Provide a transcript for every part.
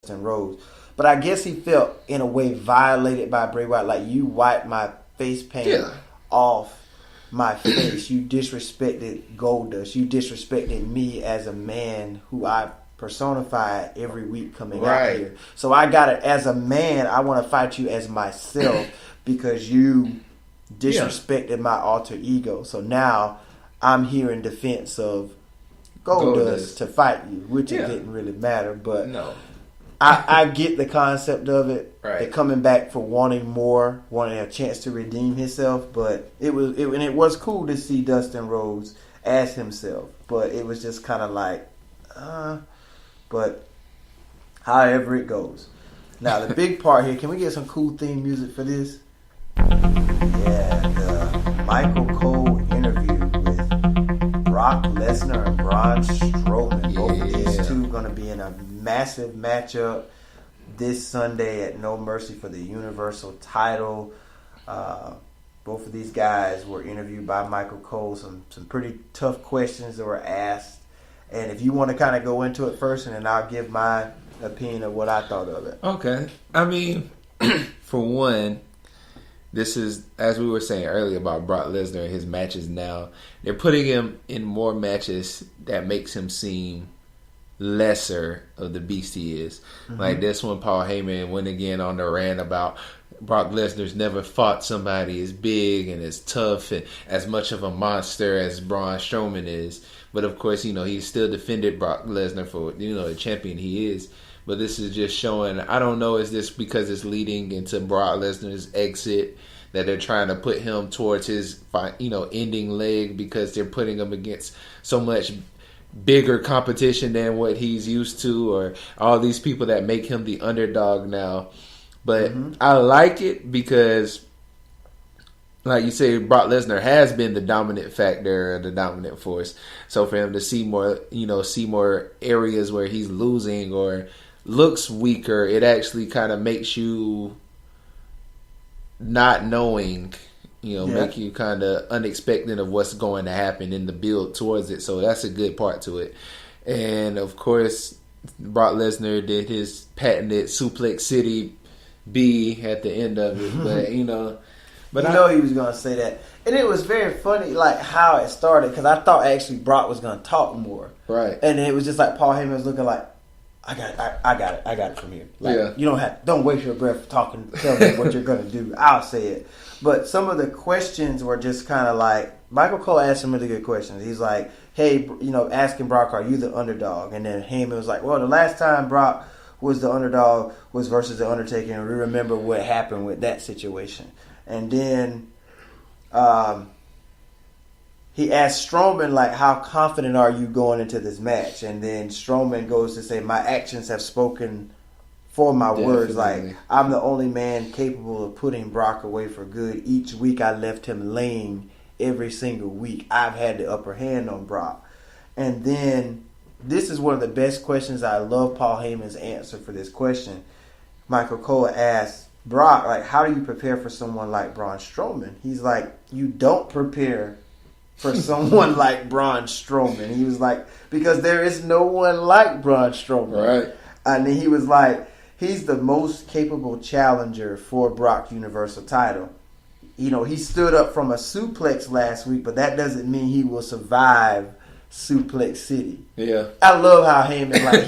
Rhodes. But I guess he felt, in a way, violated by Bray Wyatt. Like, you wiped my face paint off my face. You disrespected Goldust. You disrespected me as a man who I personify every week coming out here. So I got it. As a man, I want to fight you as myself because you disrespected my alter ego. So now I'm here in defense of Goldust to fight you, which it didn't really matter. But no. I get the concept of it. Right. They're coming back for wanting more, wanting a chance to redeem himself. But it was cool to see Dustin Rhodes as himself. But it was just kind of like, but however it goes. Now the big part here. Can we get some cool theme music for this? Yeah, the Michael Cole interview with Brock Lesnar and Braun Strowman. Both of these two going to be in a massive matchup this Sunday at No Mercy for the Universal title. Both of these guys were interviewed by Michael Cole. Some pretty tough questions that were asked. And if you want to kind of go into it first, and then I'll give my opinion of what I thought of it. Okay. I mean, for one, this is, as we were saying earlier about Brock Lesnar and his matches now, they're putting him in more matches that makes him seem lesser of the beast he is. Mm-hmm. Like this one, Paul Heyman went again on the rant about Brock Lesnar's never fought somebody as big and as tough and as much of a monster as Braun Strowman is. But of course, he still defended Brock Lesnar for, the champion he is. But this is just showing, I don't know, is this because it's leading into Brock Lesnar's exit that they're trying to put him towards his, ending leg because they're putting him against so much bigger competition than what he's used to, or all these people that make him the underdog now. But I like it because, like you say, Brock Lesnar has been the dominant factor, the dominant force. So for him to see more, see more areas where he's losing or looks weaker, it actually kind of makes you not knowing, make you kind of unexpected of what's going to happen in the build towards it. So that's a good part to it. And of course, Brock Lesnar did his patented Suplex City B at the end of it, but But he was going to say that. And it was very funny, like, how it started, because I thought actually Brock was going to talk more. Right. And it was just like Paul Heyman was looking like, I got it from here. Like, you don't waste your breath talking, tell me what you're going to do. I'll say it. But some of the questions were just kind of like, Michael Cole asked some really good questions. He's like, hey, asking Brock, are you the underdog? And then Heyman was like, well, the last time Brock was the underdog was versus the Undertaker, and we remember what happened with that situation. And then he asked Strowman, like, how confident are you going into this match? And then Strowman goes to say, my actions have spoken for my words. Like, I'm the only man capable of putting Brock away for good. Each week I left him laying every single week. I've had the upper hand on Brock. And then this is one of the best questions. I love Paul Heyman's answer for this question. Michael Cole asked Brock, like, how do you prepare for someone like Braun Strowman? He's like, you don't prepare for someone like Braun Strowman. He was like, because there is no one like Braun Strowman. Right. And then he was like, he's the most capable challenger for Brock's Universal title. He stood up from a suplex last week, but that doesn't mean he will survive Suplex City. Yeah. I love how Heyman, like,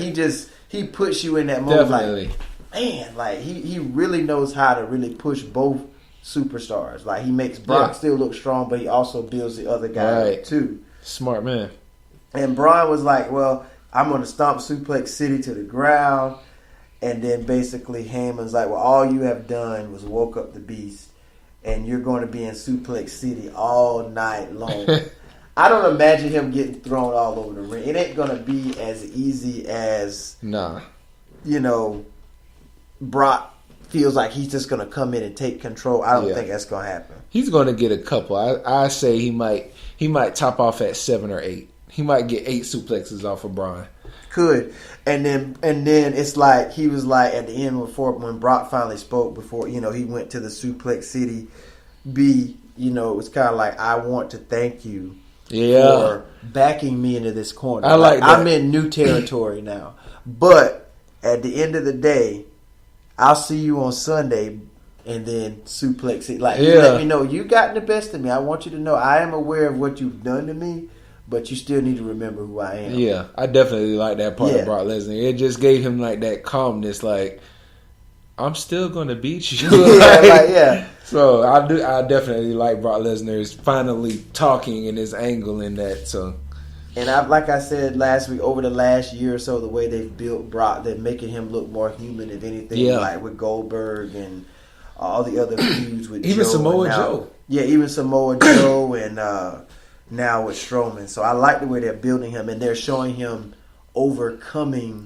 he puts you in that moment. Definitely. Like, man, like, he really knows how to really push both superstars. Like, he makes Brock still look strong, but he also builds the other guy up too. Smart man. And Braun was like, well, I'm going to stomp Suplex City to the ground. And then basically Heyman's like, well, all you have done was woke up the beast, and you're going to be in Suplex City all night long. I don't imagine him getting thrown all over the ring. It ain't going to be as easy as, Brock feels like he's just going to come in and take control. I don't think that's going to happen. He's going to get a couple. I say he might top off at 7 or 8. He might get 8 suplexes off of Braun. Could. And then it's like, he was like, at the end when Brock finally spoke, before, he went to the Suplex City B, it was kind of like, I want to thank you for backing me into this corner. I like that. I'm in new territory now. But at the end of the day, I'll see you on Sunday, and then suplex it. Like, you let me know you got the best of me. I want you to know I am aware of what you've done to me, but you still need to remember who I am. Yeah, I definitely like that part of Brock Lesnar. It just gave him like that calmness, like, I'm still gonna beat you. So I definitely like Brock Lesnar's finally talking and his angle in that. So, and like I said last week, over the last year or so, the way they've built Brock, they're making him look more human, if anything. Like with Goldberg and all the other feuds with even Joe Samoa Joe. Yeah, even Samoa Joe and now with Strowman. So I like the way they're building him, and they're showing him overcoming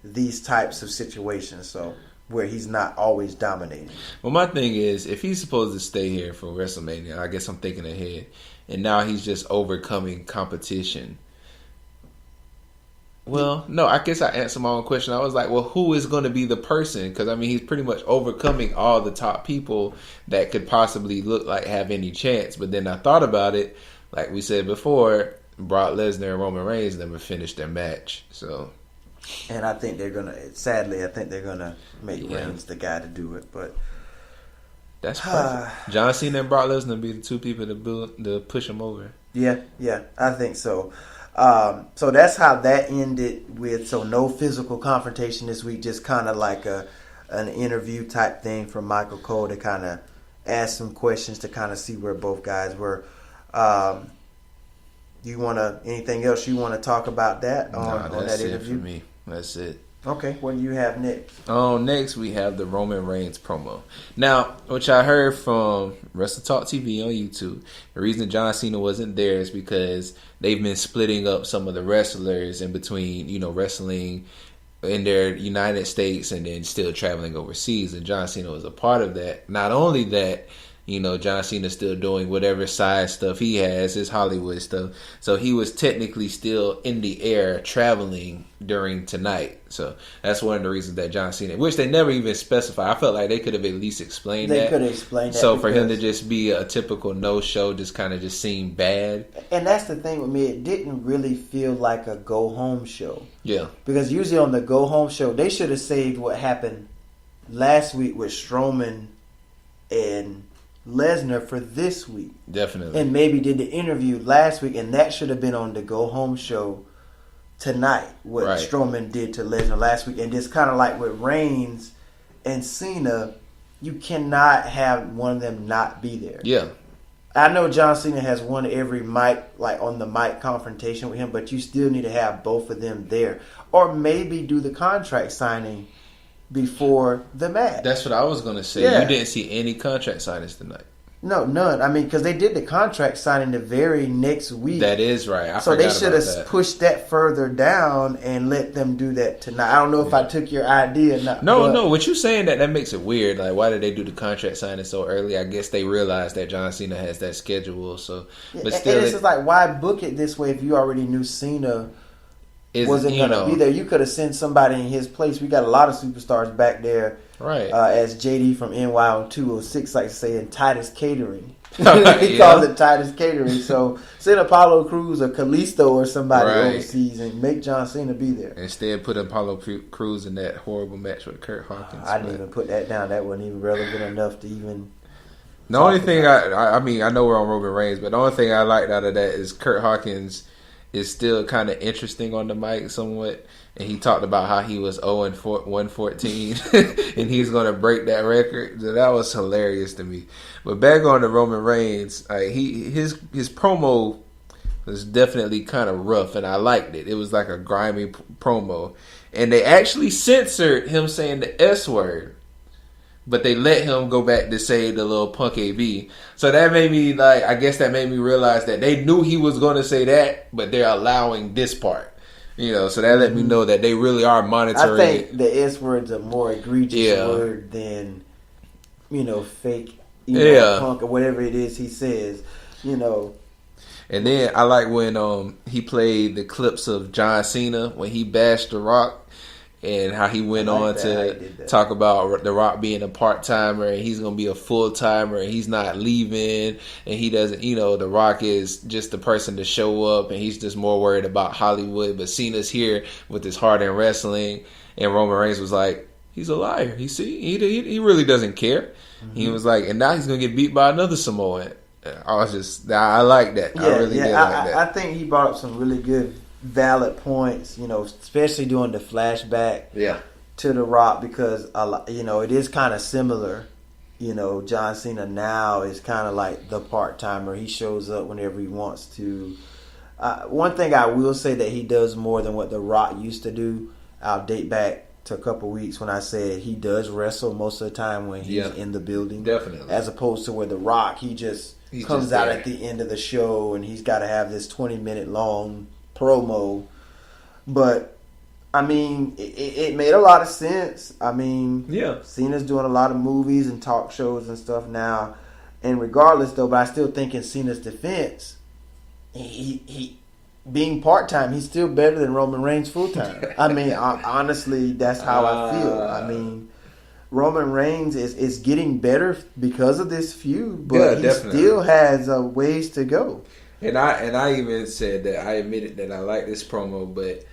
these types of situations. So where he's not always dominating. Well, my thing is, if he's supposed to stay here for WrestleMania, I guess I'm thinking ahead, and now he's just overcoming competition. Well, no, I guess I answered my own question. I was like, well, who is going to be the person? Because, I mean, he's pretty much overcoming all the top people that could possibly look like have any chance. But then I thought about it, like we said before, Brock Lesnar and Roman Reigns never finished their match. So, and I think they're going to, sadly, make Reigns the guy to do it. But that's perfect. John Cena and Brock Lesnar be the two people to push him over. Yeah, I think so. So that's how that ended with, so no physical confrontation this week, just kind of like an interview type thing from Michael Cole to kind of ask some questions to kind of see where both guys were. Anything else you want to talk about that on that interview? It for me. That's it. Okay, what do you have next? Next we have the Roman Reigns promo. Now, which I heard from Wrestle Talk TV on YouTube, the reason John Cena wasn't there is because they've been splitting up some of the wrestlers in between, wrestling in their United States and then still traveling overseas. And John Cena was a part of that. Not only that, John Cena's still doing whatever side stuff he has, his Hollywood stuff. So he was technically still in the air traveling during tonight. So that's one of the reasons that John Cena, which they never even specify. I felt like they could have at least explained that. They could have explained that. So for him to just be a typical no-show just kind of just seemed bad. And that's the thing with me. It didn't really feel like a go-home show. Yeah. Because usually on the go-home show, they should have saved what happened last week with Strowman and Lesnar for this week. Definitely. And maybe did the interview last week, and that should have been on the go home show tonight, what Strowman did to Lesnar last week. And just kind of like with Reigns and Cena, you cannot have one of them not be there. Yeah. I know John Cena has won every mic, like on the mic confrontation with him, but you still need to have both of them there. Or maybe do the contract signing before the match. That's what I was going to say. Yeah. You didn't see any contract signings tonight. No, none. I mean, because they did the contract signing the very next week. That is right. So they should have pushed that further down and let them do that tonight. I don't know if I took your idea or not. No. What you saying that makes it weird. Like, why did they do the contract signing so early? I guess they realized that John Cena has that schedule. So, but still, and it's just like, why book it this way if you already knew Cena wasn't going to be there? You could have sent somebody in his place. We got a lot of superstars back there. Right. As JD from NY on 206 likes to say, in Titus Catering. He calls it Titus Catering. So send Apollo Crews or Kalisto or somebody overseas and make John Cena be there. Instead, put Apollo Crews in that horrible match with Kurt Hawkins. I didn't even put that down. That wasn't even relevant enough to even... The only thing I mean, I know we're on Roman Reigns, but the only thing I liked out of that is Kurt Hawkins is still kind of interesting on the mic somewhat. And he talked about how he was 0-114 and he's going to break that record. So that was hilarious to me. But back on the Roman Reigns, his promo was definitely kind of rough, and I liked it. It was like a grimy promo. And they actually censored him saying the S word, but they let him go back to say the little punk AB. So that made me that made me realize that they knew he was going to say that, but they're allowing this part. So that let me know that they really are monitoring. I think the S word's a more egregious word than, fake, punk or whatever it is he says, And then I like when he played the clips of John Cena when he bashed The Rock. and how he went I like on that, to how he did that. talk about The Rock being a part-timer and he's going to be a full-timer and he's not leaving and he doesn't, The Rock is just the person to show up and he's just more worried about Hollywood. But Cena's here with his heart in wrestling, and Roman Reigns was like, he's a liar. He really doesn't care. Mm-hmm. He was like, and now he's going to get beat by another Samoan. I like that. I really did like that. I think he brought up some really good, valid points, especially during the flashback to The Rock, because, it is kind of similar. John Cena now is kind of like the part-timer. He shows up whenever he wants to. One thing I will say that he does more than what The Rock used to do, I'll date back to a couple weeks when I said he does wrestle most of the time when he's in the building. Definitely. As opposed to where The Rock, he comes out at the end of the show and he's got to have this 20-minute long promo. But, it made a lot of sense. Cena's doing a lot of movies and talk shows and stuff now. And regardless, though, but I still think in Cena's defense, he being part-time, he's still better than Roman Reigns full-time. Honestly, that's how I feel. Roman Reigns is getting better because of this feud, but he still has ways to go. And I even said that I admitted that I like this promo, but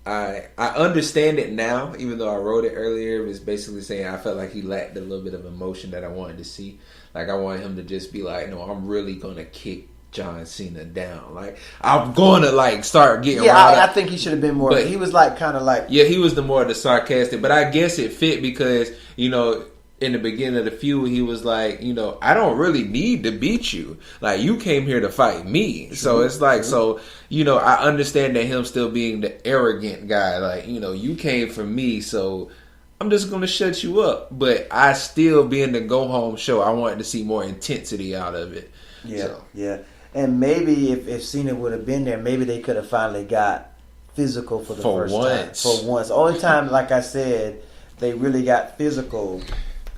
I understand it now, even though I wrote it earlier. It was basically saying I felt like he lacked a little bit of emotion that I wanted to see. Like, I wanted him to just be like, no, I'm really going to kick John Cena down. Like, I'm going to start getting I think he should have been more. But he was he was the more the sarcastic. But I guess it fit because in the beginning of the feud, he was like, I don't really need to beat you. Like, you came here to fight me. True. So it's like, I understand that him still being the arrogant guy. Like, you came for me, so I'm just going to shut you up. But I still, being the go home show, I wanted to see more intensity out of it. Yeah. And maybe if Cena would have been there, maybe they could have finally got physical for the first time. For once. The only time, like I said, they really got physical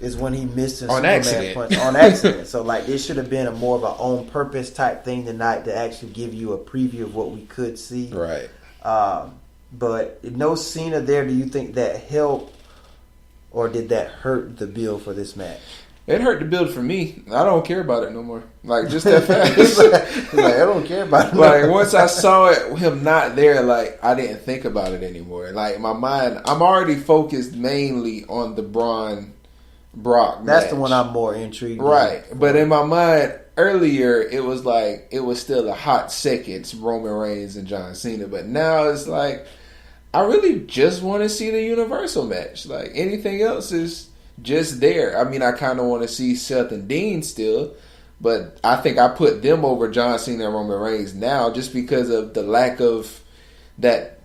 is when he missed his Superman punch on accident. So, it should have been more of an on-purpose type thing tonight to actually give you a preview of what we could see. Right. But no Cena there. Do you think that helped or did that hurt the bill for this match? It hurt the build for me. I don't care about it no more. Just that fast. I don't care about it. Once I saw him not there, I didn't think about it anymore. My mind, I'm already focused mainly on the Brock That's match. the one I'm more intrigued Right. But in my mind, earlier, it was it was still a hot second, Roman Reigns and John Cena. But now it's I really just want to see the Universal match. Anything else is just there. I kind of want to see Seth and Dean still, but I think I put them over John Cena and Roman Reigns now just because of the lack of that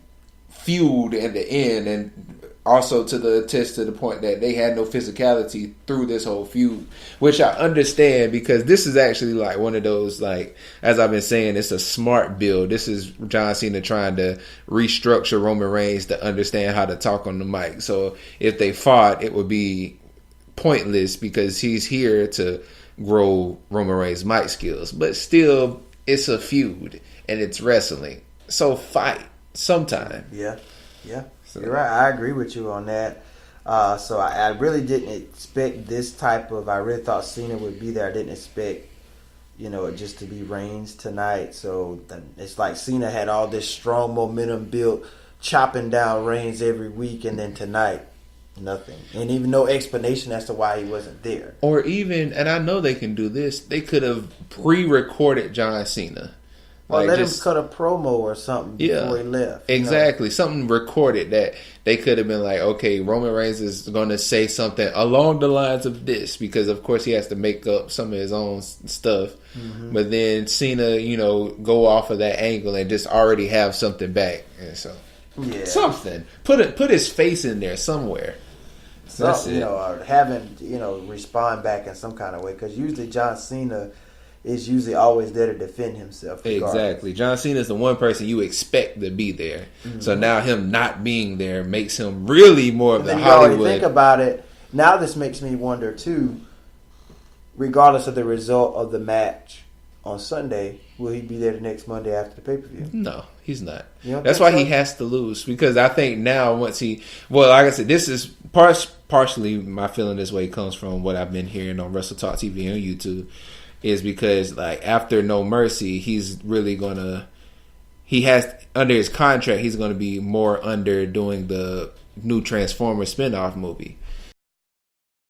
feud at the end, and also to the point that they had no physicality through this whole feud, which I understand because this is actually one of those, as I've been saying, it's a smart build. This is John Cena trying to restructure Roman Reigns to understand how to talk on the mic. So if they fought, it would be pointless because he's here to grow Roman Reigns' mic skills. But still, it's a feud and it's wrestling. So fight sometime. Yeah. So. You're right. I agree with you on that. So I really didn't expect this type of. I really thought Cena would be there. I didn't expect, it just to be Reigns tonight. So it's like Cena had all this strong momentum built, chopping down Reigns every week, and then tonight, nothing. And even no explanation as to why he wasn't there. Or even, and I know they can do this, they could have pre-recorded John Cena. Or let him cut a promo or something before he left. Exactly. Something recorded that they could have been okay, Roman Reigns is going to say something along the lines of this because, of course, he has to make up some of his own stuff. Mm-hmm. But then Cena, go off of that angle and just already have something back. And so, something. Put his face in there somewhere. That's it. Or having, respond back in some kind of way. Because usually John Cena is usually always there to defend himself. Regardless. Exactly. John Cena is the one person you expect to be there. Mm-hmm. So now him not being there makes him really more of the Hollywood. Think about it. Now this makes me wonder too, regardless of the result of the match on Sunday, will he be there the next Monday after the pay-per-view? No, he's not. That's why he has to lose, because I think now once like I said, this is partially my feeling this way comes from what I've been hearing on Wrestle Talk TV on YouTube, is because like after No Mercy, he's really gonna, he has under his contract, he's gonna be more under doing the new Transformers spinoff movie.